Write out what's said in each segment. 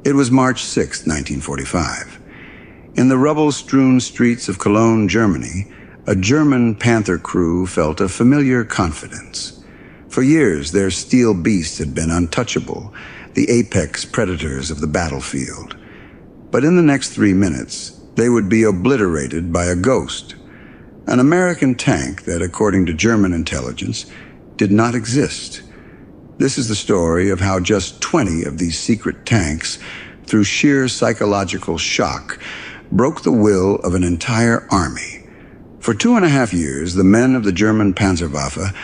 It was March 6, 1945. In the rubble-strewn streets of Cologne, Germany, a German Panther crew felt a familiar confidence. For years, their steel beasts had been untouchable, the apex predators of the battlefield. But in the next 3 minutes, they would be obliterated by a ghost, an American tank that, according to German intelligence, did not exist. This is the story of how just 20 of these secret tanks, through sheer psychological shock, broke the will of an entire army. For 2.5 years, the men of the German Panzerwaffe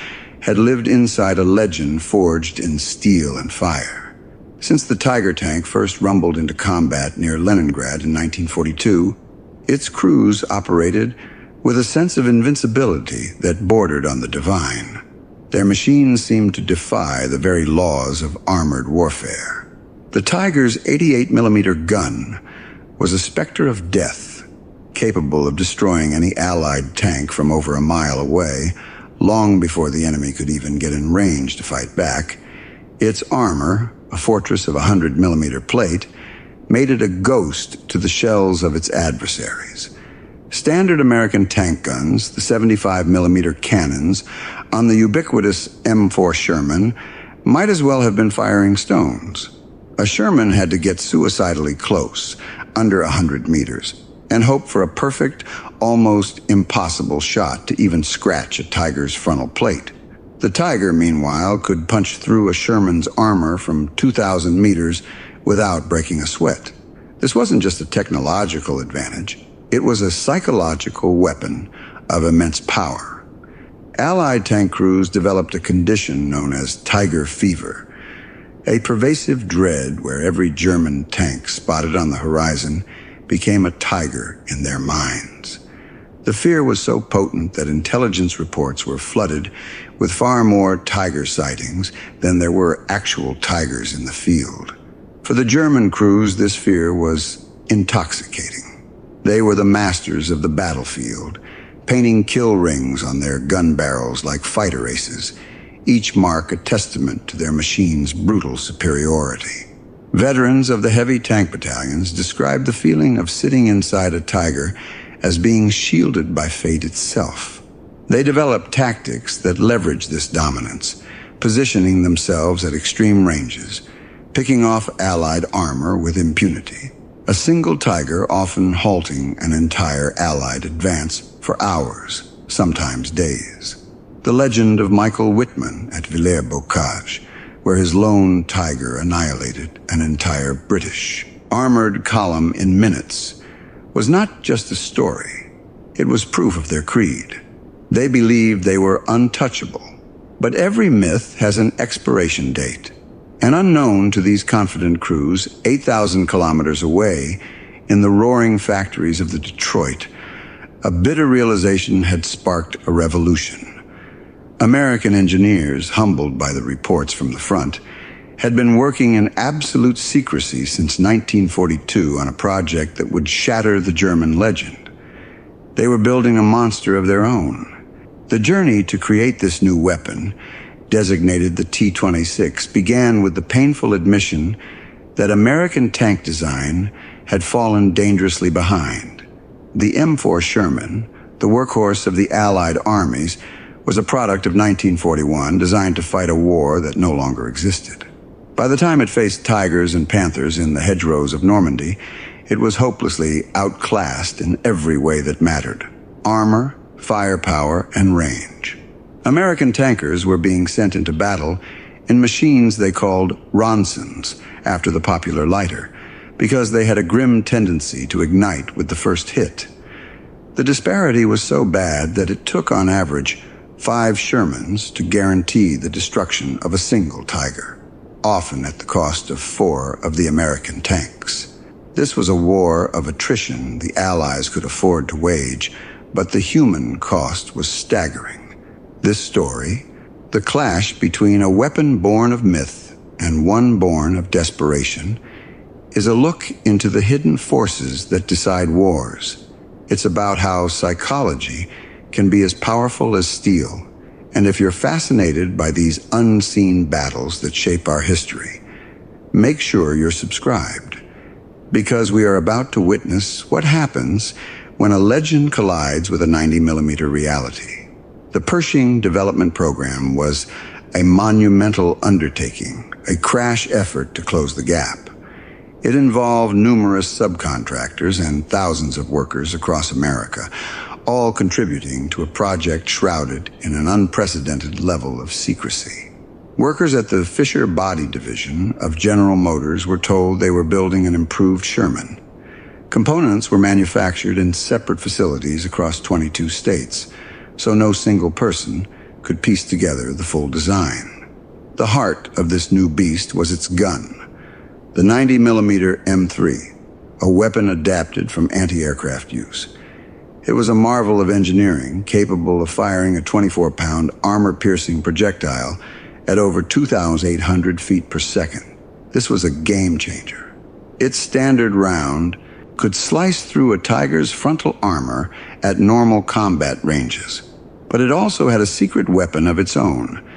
had lived inside a legend forged in steel and fire. Since the Tiger tank first rumbled into combat near Leningrad in 1942, its crews operated with a sense of invincibility that bordered on the divine. Their machines seemed to defy the very laws of armored warfare. The Tiger's 88mm gun was a specter of death, capable of destroying any Allied tank from over a mile away, long before the enemy could even get in range to fight back. Its armor, a fortress of 100mm plate, made it a ghost to the shells of its adversaries. Standard American tank guns, the 75mm cannons on the ubiquitous M4 Sherman, might as well have been firing stones. A Sherman had to get suicidally close, under 100 meters, and hope for a perfect, almost impossible shot to even scratch a Tiger's frontal plate. The Tiger, meanwhile, could punch through a Sherman's armor from 2,000 meters without breaking a sweat. This wasn't just a technological advantage. It was a psychological weapon of immense power. Allied tank crews developed a condition known as Tiger fever, a pervasive dread where every German tank spotted on the horizon became a tiger in their minds. The fear was so potent that intelligence reports were flooded with far more Tiger sightings than there were actual tigers in the field. For the German crews, this fear was intoxicating. They were the masters of the battlefield, painting kill rings on their gun barrels like fighter aces, each mark a testament to their machine's brutal superiority. Veterans of the heavy tank battalions described the feeling of sitting inside a Tiger as being shielded by fate itself. They developed tactics that leveraged this dominance, positioning themselves at extreme ranges, picking off Allied armor with impunity. A single Tiger often halting an entire Allied advance for hours, sometimes days. The legend of Michael Whitman at Villers-Bocage, where his lone Tiger annihilated an entire British armored column in minutes, was not just a story. It was proof of their creed. They believed they were untouchable. But every myth has an expiration date. And unknown to these confident crews, 8,000 kilometers away, in the roaring factories of the Detroit, a bitter realization had sparked a revolution. American engineers, humbled by the reports from the front, had been working in absolute secrecy since 1942 on a project that would shatter the German legend. They were building a monster of their own. The journey to create this new weapon, designated the T-26, began with the painful admission that American tank design had fallen dangerously behind. The M4 Sherman, the workhorse of the Allied armies, was a product of 1941, designed to fight a war that no longer existed. By the time it faced Tigers and Panthers in the hedgerows of Normandy, it was hopelessly outclassed in every way that mattered: armor, firepower, and range. American tankers were being sent into battle in machines they called Ronsons, after the popular lighter, because they had a grim tendency to ignite with the first hit. The disparity was so bad that it took, on average, 5 Shermans to guarantee the destruction of a single Tiger, often at the cost of 4 of the American tanks. This was a war of attrition the Allies could afford to wage, but the human cost was staggering. This story, the clash between a weapon born of myth and one born of desperation, is a look into the hidden forces that decide wars. It's about how psychology can be as powerful as steel. And if you're fascinated by these unseen battles that shape our history, make sure you're subscribed. because we are about to witness what happens when a legend collides with a 90mm reality. The Pershing development program was a monumental undertaking, a crash effort to close the gap. It involved numerous subcontractors and thousands of workers across America, all contributing to a project shrouded in an unprecedented level of secrecy. Workers at the Fisher Body Division of General Motors were told they were building an improved Sherman. Components were manufactured in separate facilities across 22 states, so no single person could piece together the full design. The heart of this new beast was its gun, the 90mm M3, a weapon adapted from anti-aircraft use. It was a marvel of engineering, capable of firing a 24-pound armor-piercing projectile at over 2,800 feet per second. This was a game changer. Its standard round could slice through a Tiger's frontal armor at normal combat ranges. But it also had a secret weapon of its own,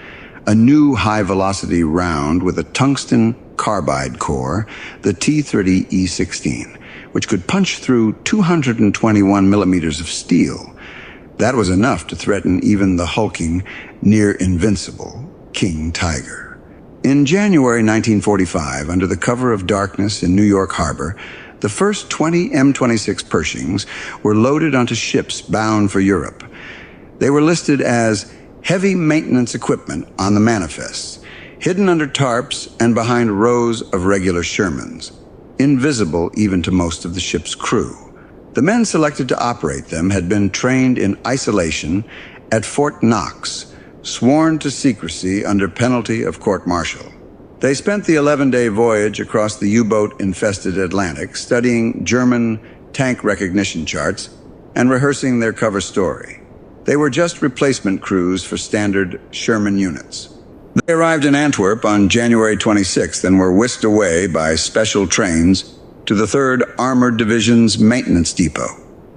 a new high-velocity round with a tungsten carbide core, the T-30E16, which could punch through 221 millimeters of steel. That was enough to threaten even the hulking, near-invincible King Tiger. In January 1945, under the cover of darkness in New York Harbor, the first 20 M26 Pershings were loaded onto ships bound for Europe. They were listed as heavy maintenance equipment on the manifests, hidden under tarps and behind rows of regular Shermans, invisible even to most of the ship's crew. The men selected to operate them had been trained in isolation at Fort Knox, sworn to secrecy under penalty of court-martial. They spent the 11-day voyage across the U-boat-infested Atlantic studying German tank recognition charts and rehearsing their cover story. They were just replacement crews for standard Sherman units. They arrived in Antwerp on January 26th and were whisked away by special trains to the 3rd Armored Division's maintenance depot.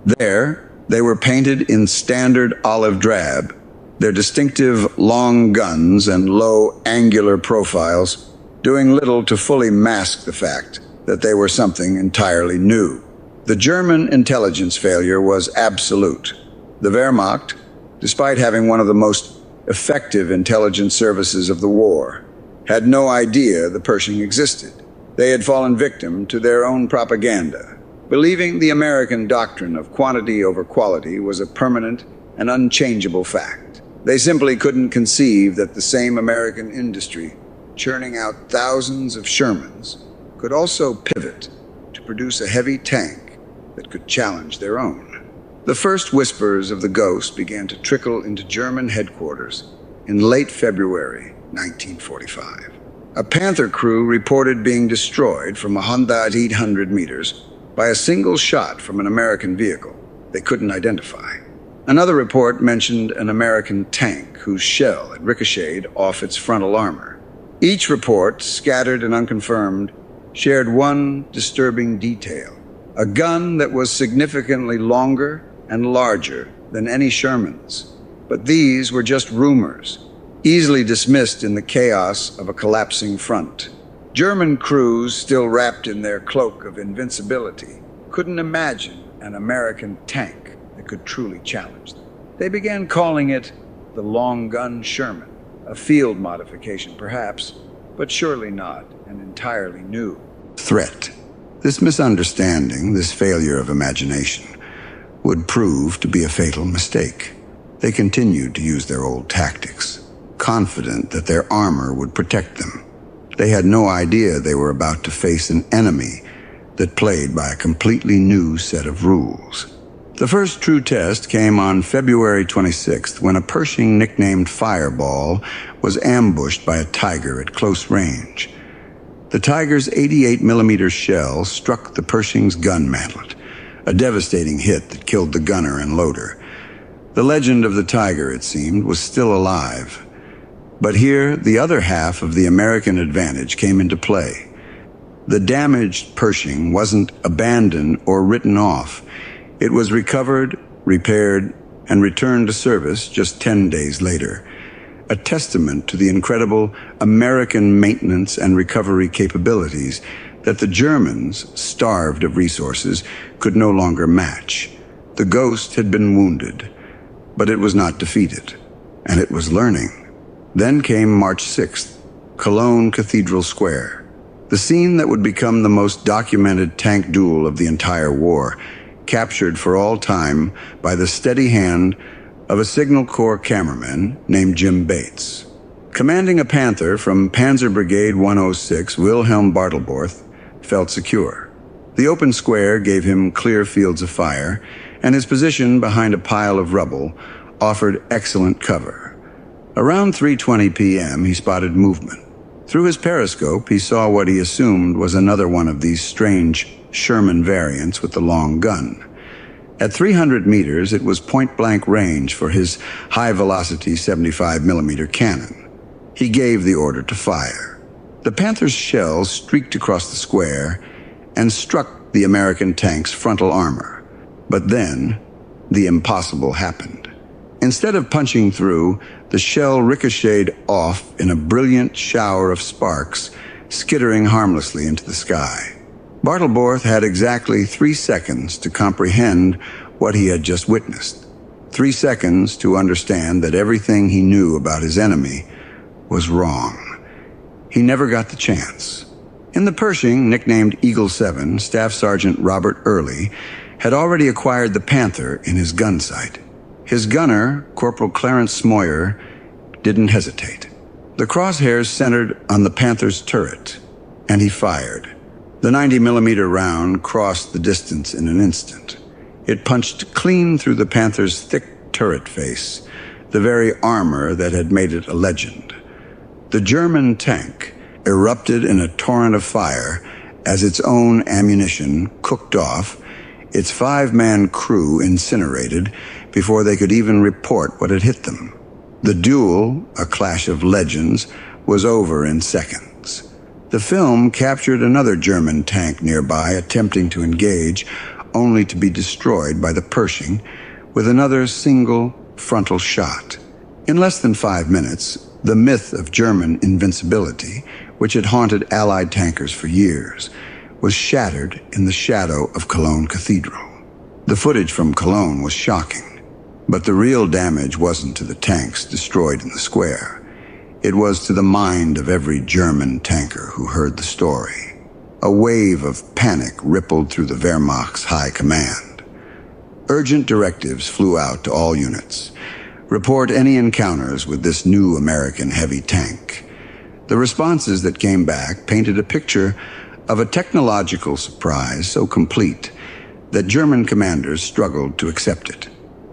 There, they were painted in standard olive drab, their distinctive long guns and low angular profiles doing little to fully mask the fact that they were something entirely new. The German intelligence failure was absolute. The Wehrmacht, despite having one of the most effective intelligence services of the war, had no idea the Pershing existed. They had fallen victim to their own propaganda, believing the American doctrine of quantity over quality was a permanent and unchangeable fact. They simply couldn't conceive that the same American industry, churning out thousands of Shermans, could also pivot to produce a heavy tank that could challenge their own. The first whispers of the ghost began to trickle into German headquarters in late February 1945. A Panther crew reported being destroyed from 100-800 meters by a single shot from an American vehicle they couldn't identify. Another report mentioned an American tank whose shell had ricocheted off its frontal armor. Each report, scattered and unconfirmed, shared one disturbing detail: a gun that was significantly longer and larger than any Sherman's. But these were just rumors, easily dismissed in the chaos of a collapsing front. German crews, still wrapped in their cloak of invincibility, couldn't imagine an American tank that could truly challenge them. They began calling it the Long Gun Sherman, a field modification perhaps, but surely not an entirely new threat. This misunderstanding, this failure of imagination, would prove to be a fatal mistake. They continued to use their old tactics, confident that their armor would protect them. They had no idea they were about to face an enemy that played by a completely new set of rules. The first true test came on February 26th, when a Pershing nicknamed Fireball was ambushed by a Tiger at close range. The Tiger's 88mm shell struck the Pershing's gun mantlet, a devastating hit that killed the gunner and loader. The legend of the Tiger, it seemed, was still alive. But here, the other half of the American advantage came into play. The damaged Pershing wasn't abandoned or written off. It was recovered, repaired, and returned to service just 10 days later, a testament to the incredible American maintenance and recovery capabilities that the Germans, starved of resources, could no longer match. The Ghost had been wounded, but it was not defeated, and it was learning. Then came March 6th, Cologne Cathedral Square, the scene that would become the most documented tank duel of the entire war, captured for all time by the steady hand of a Signal Corps cameraman named Jim Bates. Commanding a Panther from Panzer Brigade 106, Wilhelm Bartelborth felt secure. The open square gave him clear fields of fire, and his position behind a pile of rubble offered excellent cover. Around 3:20 p.m., he spotted movement. Through his periscope, he saw what he assumed was another one of these strange Sherman variants with the long gun. At 300 meters, it was point-blank range for his high-velocity 75mm cannon. He gave the order to fire. The Panther's shell streaked across the square and struck the American tank's frontal armor. But then, the impossible happened. Instead of punching through, the shell ricocheted off in a brilliant shower of sparks, skittering harmlessly into the sky. Bartelborth had exactly 3 seconds to comprehend what he had just witnessed. 3 seconds to understand that everything he knew about his enemy was wrong. He never got the chance. In the Pershing, nicknamed Eagle 7, Staff Sergeant Robert Early had already acquired the Panther in his gun sight. His gunner, Corporal Clarence Smoyer, didn't hesitate. The crosshairs centered on the Panther's turret, and he fired. The 90mm round crossed the distance in an instant. It punched clean through the Panther's thick turret face, the very armor that had made it a legend. The German tank erupted in a torrent of fire as its own ammunition cooked off, its 5-man crew incinerated before they could even report what had hit them. The duel, a clash of legends, was over in seconds. The film captured another German tank nearby attempting to engage, only to be destroyed by the Pershing with another single frontal shot. In less than 5 minutes, the myth of German invincibility, which had haunted Allied tankers for years, was shattered in the shadow of Cologne Cathedral. The footage from Cologne was shocking. But the real damage wasn't to the tanks destroyed in the square. It was to the mind of every German tanker who heard the story. A wave of panic rippled through the Wehrmacht's high command. Urgent directives flew out to all units. Report any encounters with this new American heavy tank. The responses that came back painted a picture of a technological surprise so complete that German commanders struggled to accept it.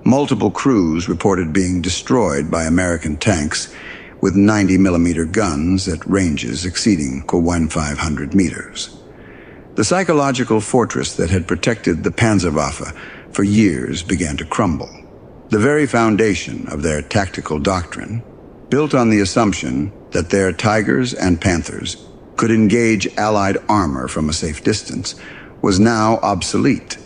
Multiple crews reported being destroyed by American tanks with 90mm guns at ranges exceeding 1,500 meters. The psychological fortress that had protected the Panzerwaffe for years began to crumble. The very foundation of their tactical doctrine, built on the assumption that their Tigers and Panthers could engage Allied armor from a safe distance, was now obsolete.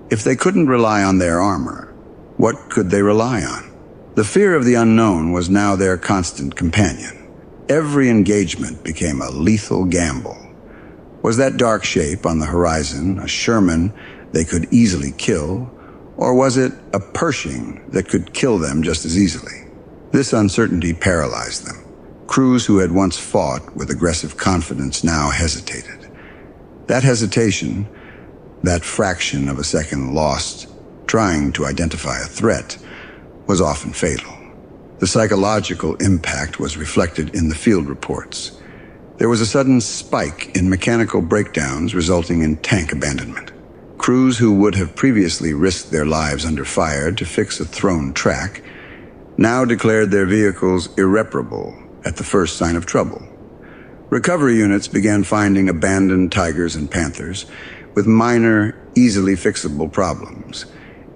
If they couldn't rely on their armor, what could they rely on? The fear of the unknown was now their constant companion. Every engagement became a lethal gamble. Was that dark shape on the horizon a Sherman they could easily kill, or was it a Pershing that could kill them just as easily? This uncertainty paralyzed them. Crews who had once fought with aggressive confidence now hesitated. That hesitation, that fraction of a second lost trying to identify a threat, was often fatal. The psychological impact was reflected in the field reports. There was a sudden spike in mechanical breakdowns resulting in tank abandonment. Crews who would have previously risked their lives under fire to fix a thrown track now declared their vehicles irreparable at the first sign of trouble. Recovery units began finding abandoned Tigers and Panthers with minor, easily fixable problems.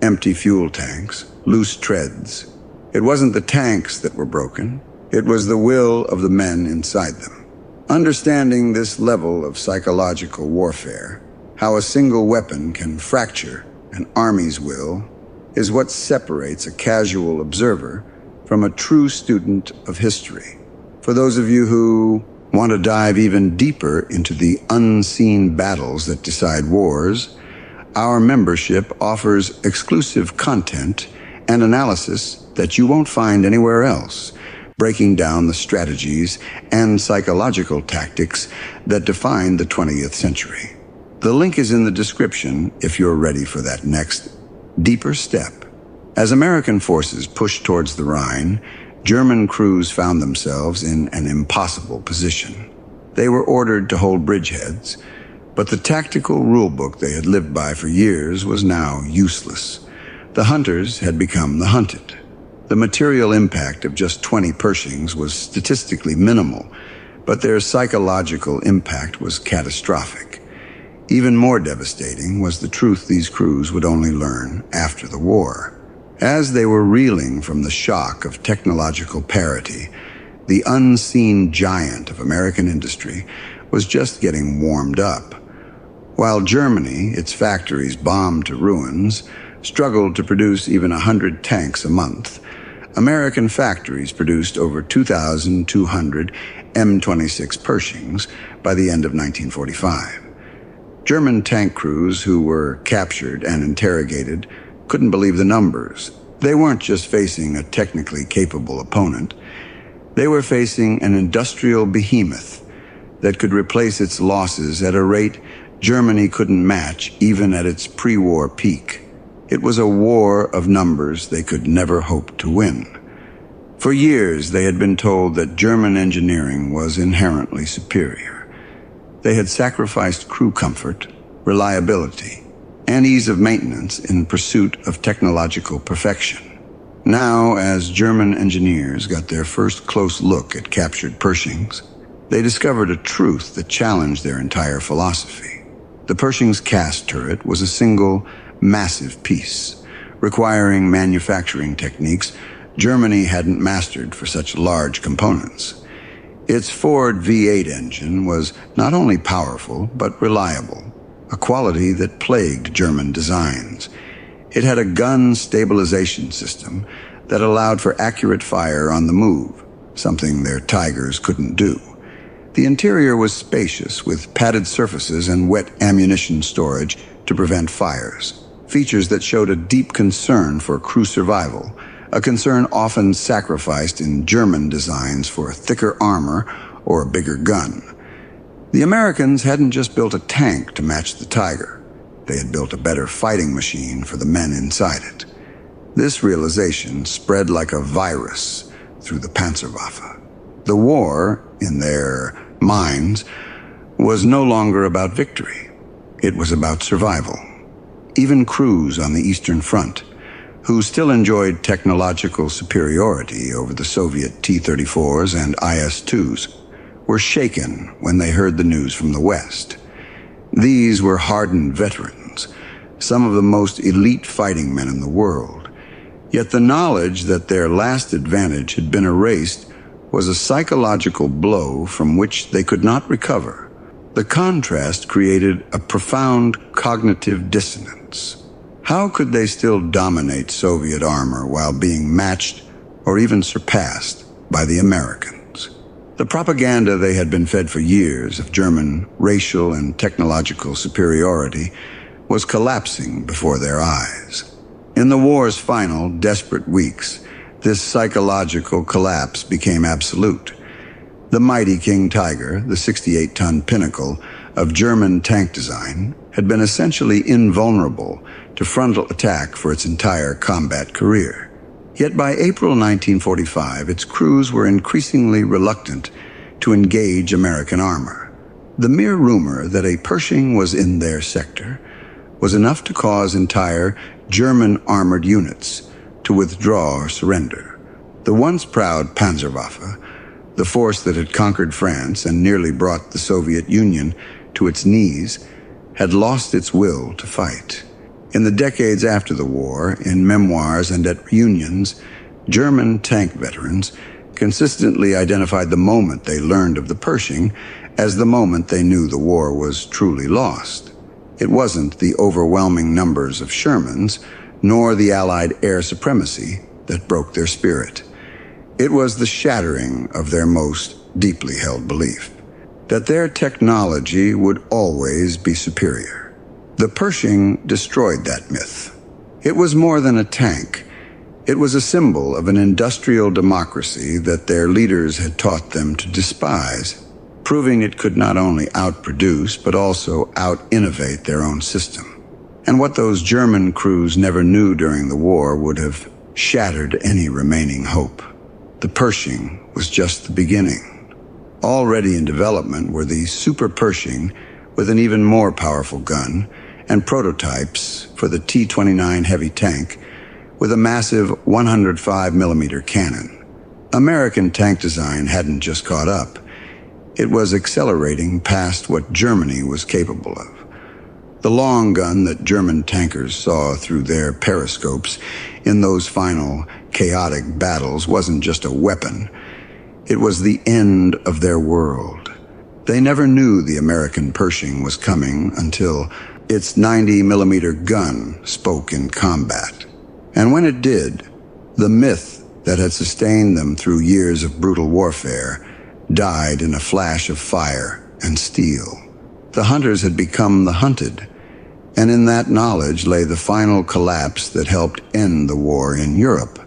Empty fuel tanks, loose treads. It wasn't the tanks that were broken. It was the will of the men inside them. Understanding this level of psychological warfare, how a single weapon can fracture an army's will, is what separates a casual observer from a true student of history. For those of you who Want to dive even deeper into the unseen battles that decide wars? Our membership offers exclusive content and analysis that you won't find anywhere else, breaking down the strategies and psychological tactics that define the 20th century. The link is in the description if you're ready for that next, deeper step. As American forces pushed towards the Rhine, German crews found themselves in an impossible position. They were ordered to hold bridgeheads, but the tactical rulebook they had lived by for years was now useless. The hunters had become the hunted. The material impact of just 20 Pershings was statistically minimal, but their psychological impact was catastrophic. Even more devastating was the truth these crews would only learn after the war. As they were reeling from the shock of technological parity, the unseen giant of American industry was just getting warmed up. While Germany, its factories bombed to ruins, struggled to produce even 100 tanks a month, American factories produced over 2,200 M26 Pershings by the end of 1945. German tank crews who were captured and interrogated couldn't believe the numbers. They weren't just facing a technically capable opponent. They were facing an industrial behemoth that could replace its losses at a rate Germany couldn't match even at its pre-war peak. It was a war of numbers they could never hope to win. For years, they had been told that German engineering was inherently superior. They had sacrificed crew comfort, reliability, and ease of maintenance in pursuit of technological perfection. Now, as German engineers got their first close look at captured Pershings, they discovered a truth that challenged their entire philosophy. The Pershing's cast turret was a single, massive piece, requiring manufacturing techniques Germany hadn't mastered for such large components. Its Ford V8 engine was not only powerful, but reliable, a quality that plagued German designs. It had a gun stabilization system that allowed for accurate fire on the move, something their Tigers couldn't do. The interior was spacious, with padded surfaces and wet ammunition storage to prevent fires, features that showed a deep concern for crew survival, a concern often sacrificed in German designs for thicker armor or a bigger gun. The Americans hadn't just built a tank to match the Tiger. They had built a better fighting machine for the men inside it. This realization spread like a virus through the Panzerwaffe. The war, in their minds, was no longer about victory. It was about survival. Even crews on the Eastern Front, who still enjoyed technological superiority over the Soviet T-34s and IS-2s, were shaken when they heard the news from the West. These were hardened veterans, some of the most elite fighting men in the world. Yet the knowledge that their last advantage had been erased was a psychological blow from which they could not recover. The contrast created a profound cognitive dissonance. How could they still dominate Soviet armor while being matched or even surpassed by the Americans? The propaganda they had been fed for years of German racial and technological superiority was collapsing before their eyes. In the war's final, desperate weeks, this psychological collapse became absolute. The mighty King Tiger, the 68-ton pinnacle of German tank design, had been essentially invulnerable to frontal attack for its entire combat career. Yet by April 1945, its crews were increasingly reluctant to engage American armor. The mere rumor that a Pershing was in their sector was enough to cause entire German armored units to withdraw or surrender. The once proud Panzerwaffe, the force that had conquered France and nearly brought the Soviet Union to its knees, had lost its will to fight. In the decades after the war, in memoirs and at reunions, German tank veterans consistently identified the moment they learned of the Pershing as the moment they knew the war was truly lost. It wasn't the overwhelming numbers of Shermans, nor the Allied air supremacy that broke their spirit. It was the shattering of their most deeply held belief. that their technology would always be superior. The Pershing destroyed that myth. It was more than a tank. It was a symbol of an industrial democracy that their leaders had taught them to despise, proving it could not only outproduce but also out-innovate their own system. And what those German crews never knew during the war would have shattered any remaining hope. The Pershing was just the beginning. Already in development were the Super Pershing with an even more powerful gun and prototypes for the T-29 heavy tank with a massive 105mm cannon. American tank design hadn't just caught up. It was accelerating past what Germany was capable of. The long gun that German tankers saw through their periscopes in those final chaotic battles wasn't just a weapon. It was the end of their world. They never knew the American Pershing was coming until its 90mm gun spoke in combat. And when it did, the myth that had sustained them through years of brutal warfare died in a flash of fire and steel. The hunters had become the hunted, and in that knowledge lay the final collapse that helped end the war in Europe.